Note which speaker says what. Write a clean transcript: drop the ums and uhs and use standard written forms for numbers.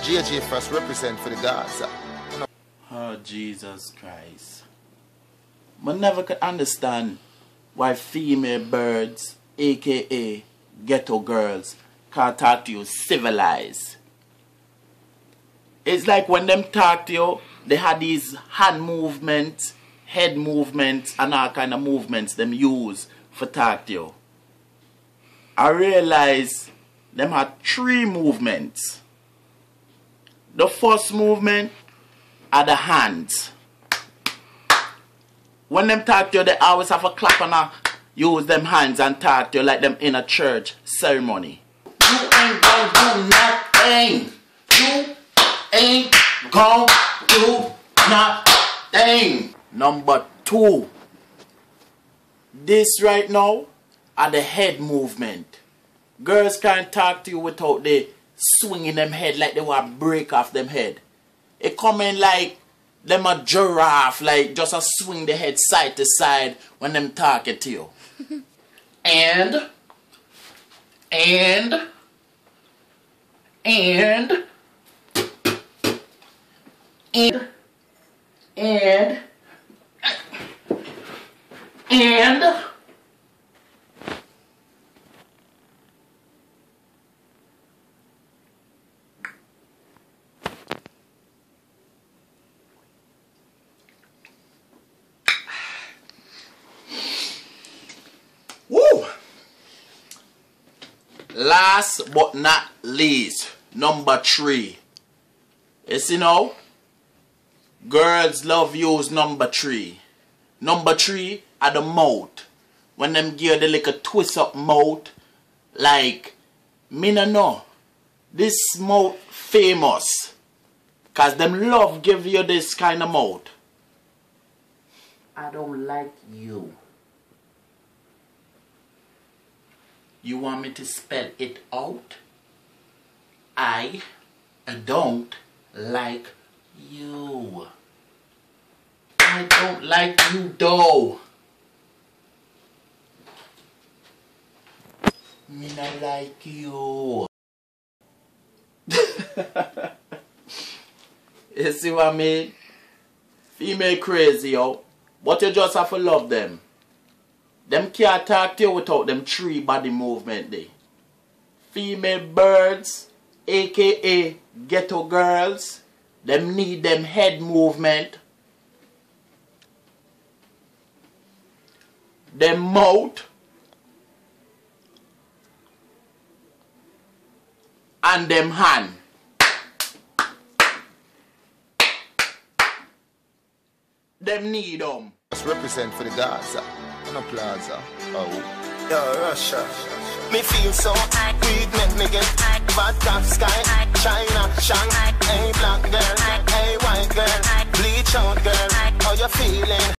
Speaker 1: JJ first represent for the Gaza.
Speaker 2: Oh, Jesus Christ. I never could understand why female birds, aka ghetto girls, can't talk to you civilized. It's like when them talk to you, they had these hand movements, head movements, and all kind of movements them use for talk to you. I realize them had 3 movements. The first movement are the hands. When them talk to you, they always have a clap and use them hands and talk to you like them in a church ceremony. You ain't gonna do nothing. You ain't gonna do nothing. Number 2. This right now are the head movement. Girls can't talk to you without they swinging them head like they want to break off them head. It come in like them a giraffe, like just a swing the head side to side when them talking to you. and woo! Last but not least, number 3. You see now? Girls love use number 3. Number 3 are the mouth. When them give the little twist up mouth, like, me no know. This mouth famous. Cause them love give you this kind of mouth. I don't like you. You want me to spell it out? I don't like you. I don't like you though. Me not like you. You see what I mean? Female crazy, yo. But you just have to love them. Them can't talk to you without them 3 body movement there. Female birds, aka ghetto girls, them need them head movement, them mouth, and them hand. Them need them.
Speaker 1: Let's represent for the Gaza. On a plaza. Oh.
Speaker 3: Yo, Russia. Me feel so weak, make me get vodka sky, China, Shang, hey black girl, hey white girl, bleach out girl, how you feeling?